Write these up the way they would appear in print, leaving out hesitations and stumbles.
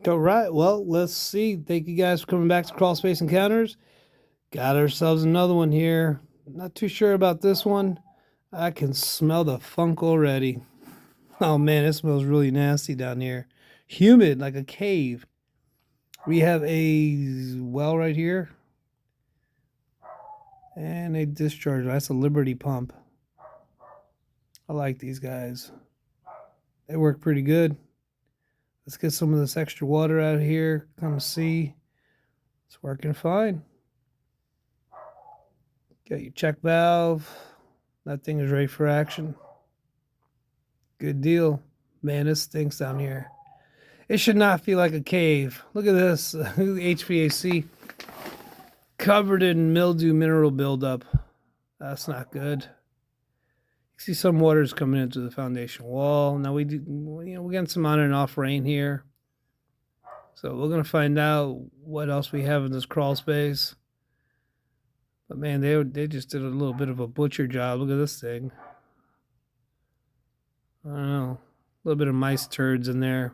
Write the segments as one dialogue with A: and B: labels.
A: All right. Well, let's see. Thank you guys for coming back to Crawl Space Encounters. Got ourselves another one here. Not too sure about this one. I can smell the funk already. Oh man, it smells really nasty down here. Humid, like a cave. We have a well right here and a discharge. That's a Liberty pump. I like these guys. They work pretty good. Let's get some of this extra water out of here. Come see. It's working fine. Got your check valve. That thing is ready for action. Good deal. Man, this stinks down here. It should not feel like a cave. Look at this. HVAC covered in mildew mineral buildup. That's not good. You see some water's coming into the foundation wall. Now we're getting some on and off rain here. So we're gonna find out what else we have in this crawl space. But man, they just did a little bit of a butcher job. Look at this thing. I don't know, a little bit of mice turds in there,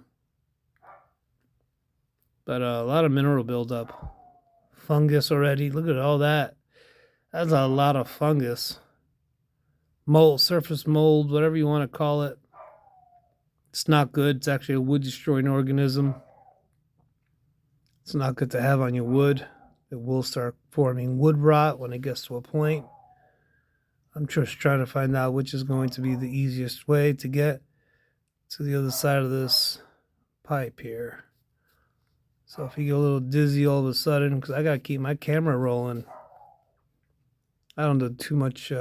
A: but a lot of mineral buildup. Fungus already. Look at all that. That's a lot of fungus. Mold, surface mold, whatever you want to call it. It's not good. It's actually a wood destroying organism. It's not good to have on your wood. It will start forming wood rot when it gets to a point. I'm just trying to find out which is going to be the easiest way to get to the other side of this pipe here. So if you get a little dizzy all of a sudden, because I got to keep my camera rolling, I don't do too much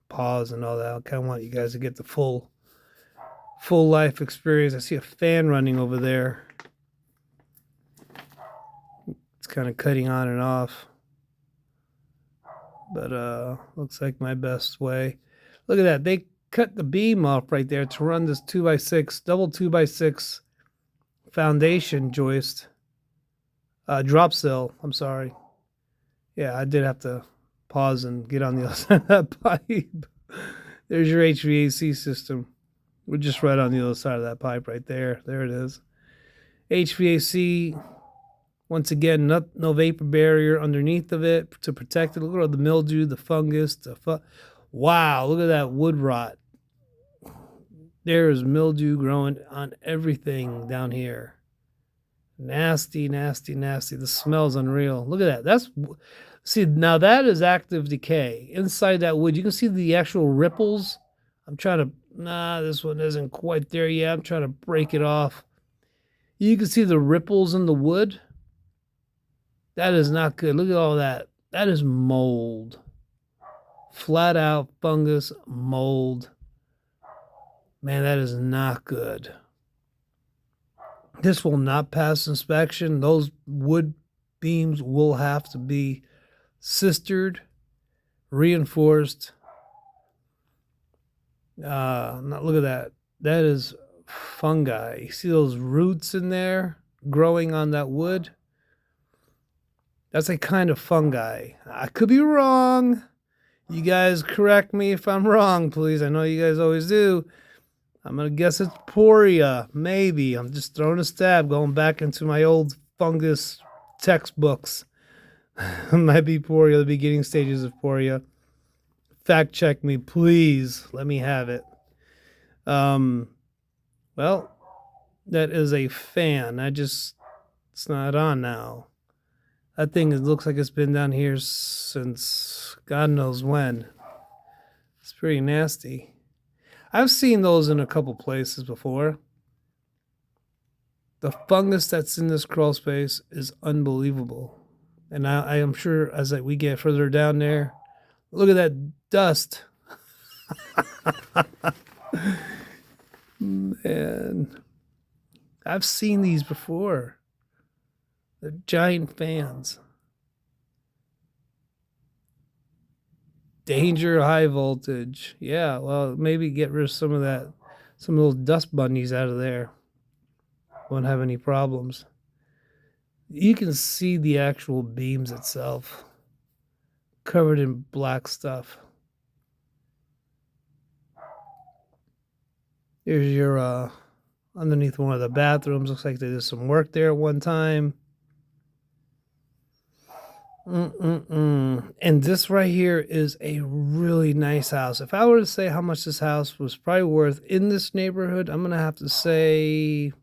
A: pause and all that. I kind of want you guys to get the full life experience. I see a fan running over there. It's kind of cutting on and off. But looks like my best way. Look at that. They cut the beam off right there to run this 2x6, double 2x6 foundation joist. Drop cell. I'm sorry. Yeah, I did have to pause and get on the other side of that pipe. There's your HVAC system. We're just right on the other side of that pipe right there. There it is. HVAC. Once again, no vapor barrier underneath of it to protect it. Look at all the mildew, the fungus. Wow, look at that wood rot. There is mildew growing on everything down here. Nasty, nasty, nasty. The smell's unreal. Look at that. See, now that is active decay. Inside that wood, you can see the actual ripples. I'm trying to, this one isn't quite there yet. I'm trying to break it off. You can see the ripples in the wood. That is not good. Look at all that. That is mold. Flat out fungus, mold. Man, that is not good. This will not pass inspection. Those wood beams will have to be sistered, reinforced. Look at that. That is fungi. You see those roots in there growing on that wood? That's a kind of fungi. I could be wrong. You guys correct me if I'm wrong, please. I know you guys always do. I'm going to guess it's poria. Maybe. I'm just throwing a stab, going back into my old fungus textbooks. Might be poria, the beginning stages of poria. Fact check me, please. Let me have it. Well, that is a fan. It's not on now. That thing looks like it's been down here since God knows when. It's pretty nasty. I've seen those in a couple places before. The fungus that's in this crawl space is unbelievable. And I am sure as we get further down there, look at that dust. Man, I've seen these before. They're giant fans. Danger, high voltage. Yeah, well, maybe get rid of some of those dust bunnies out of there. Won't have any problems. You can see the actual beams itself covered in black stuff. Here's your underneath one of the bathrooms. Looks like they did some work there at one time. And this right here is a really nice house. If I were to say how much this house was probably worth in this neighborhood, I'm going to have to say,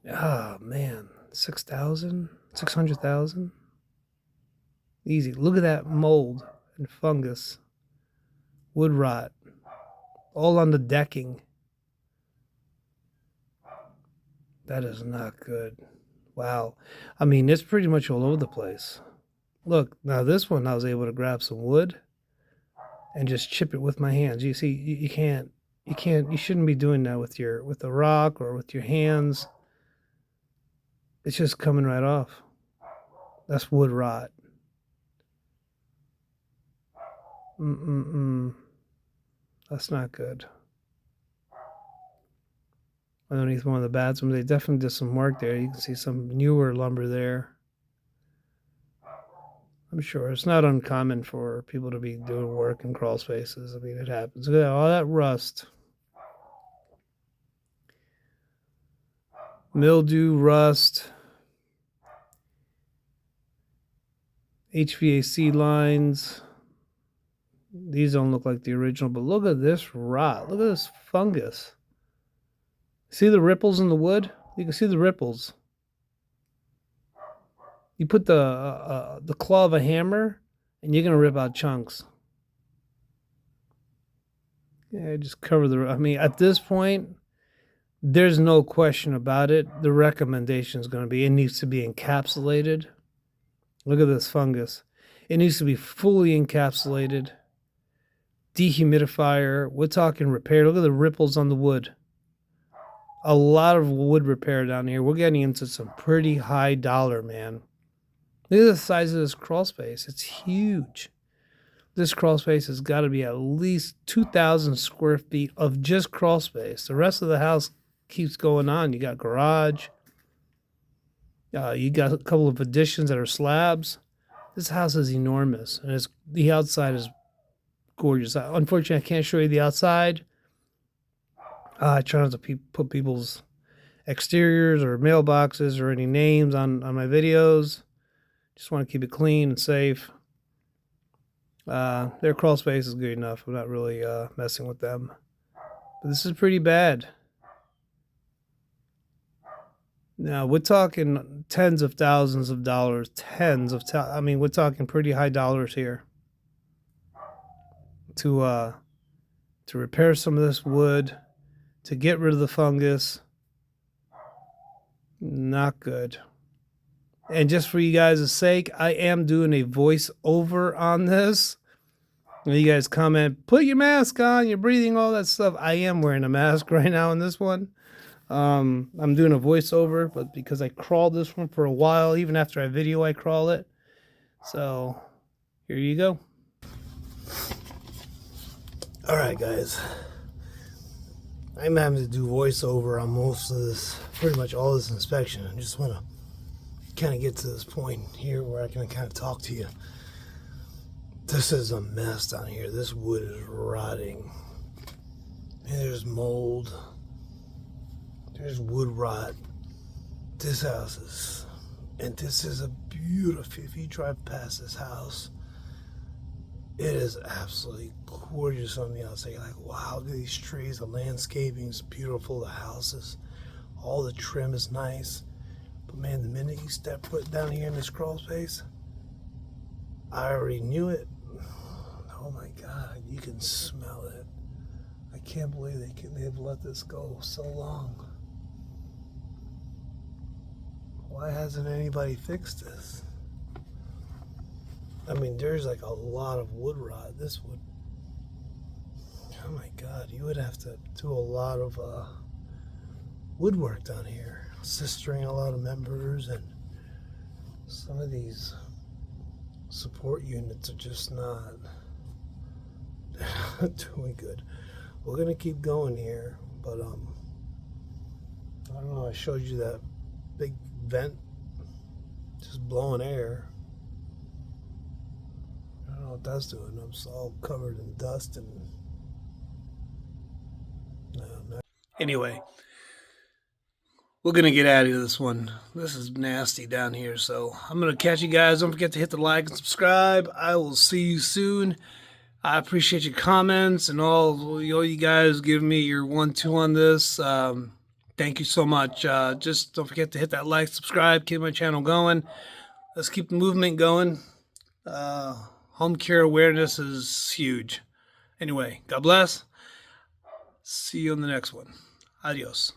A: oh man, 6,000, 600,000. Easy. Look at that mold and fungus, wood rot, all on the decking. That is not good. Wow. I mean, it's pretty much all over the place. Look, now this one I was able to grab some wood and just chip it with my hands. You see, you shouldn't be doing that with a rock or with your hands. It's just coming right off. That's wood rot. That's not good. Underneath one of the bathrooms, they definitely did some work there. You can see some newer lumber there. I'm sure it's not uncommon for people to be doing work in crawl spaces. I mean, it happens. Look at all that rust. Mildew, rust, HVAC lines. These don't look like the original, but look at this rot. Look at this fungus. See the ripples in the wood? You can see the ripples. You put the claw of a hammer, and you're gonna rip out chunks. Yeah, just cover the. I mean, at this point, there's no question about it. The recommendation is going to be it needs to be encapsulated. Look at this fungus. It needs to be fully encapsulated. Dehumidifier. We're talking repair. Look at the ripples on the wood. A lot of wood repair down here. We're getting into some pretty high dollar, man. Look at the size of this crawl space. It's huge. This crawl space has got to be at least 2,000 square feet of just crawl space. The rest of the house keeps going on. You got garage. You got a couple of additions that are slabs. This house is enormous, and the outside is gorgeous. Unfortunately, I can't show you the outside. I try not to put people's exteriors or mailboxes or any names on my videos. Just want to keep it clean and safe. Their crawl space is good enough. I'm not really messing with them. But this is pretty bad. Now, we're talking tens of thousands of dollars. I mean, we're talking pretty high dollars here. To repair some of this wood, to get rid of the fungus. Not good. And just for you guys' sake, I am doing a voiceover on this. You guys comment, put your mask on, you're breathing, all that stuff. I am wearing a mask right now in this one. I'm doing a voiceover, but because I crawled this one for a while, even after I video, I crawl it. So here you go. All right, guys. I'm having to do voiceover on most of this, pretty much all this inspection. I just want to kind of get to this point here where I can kind of talk to you. This is a mess down here. This wood is rotting. And there's mold. There's wood rot. This house is, and this is a beautiful, if you drive past this house, it is absolutely gorgeous on the outside. You're like, wow, look at these trees. The landscaping is beautiful. The houses, all the trim is nice. But man, the minute you step foot down here in this crawl space, I already knew it. Oh my God, you can smell it. I can't believe they've let this go so long. Why hasn't anybody fixed this? I mean, there's like a lot of wood rot. This would, oh my God, you would have to do a lot of woodwork down here. Sistering a lot of members, and some of these support units are just not doing good. We're gonna keep going here, but I don't know, I showed you that big vent just blowing air. I don't know what that's doing. I'm all covered in dust and Anyway, we're going to get out of this one. This is nasty down here. So I'm going to catch you guys. Don't forget to hit the like and subscribe. I will see you soon. I appreciate your comments and all you guys giving me your 1-2 on this. Thank you so much. Just don't forget to hit that like, subscribe, keep my channel going. Let's keep the movement going. Home care awareness is huge. Anyway, God bless. See you on the next one. Adios.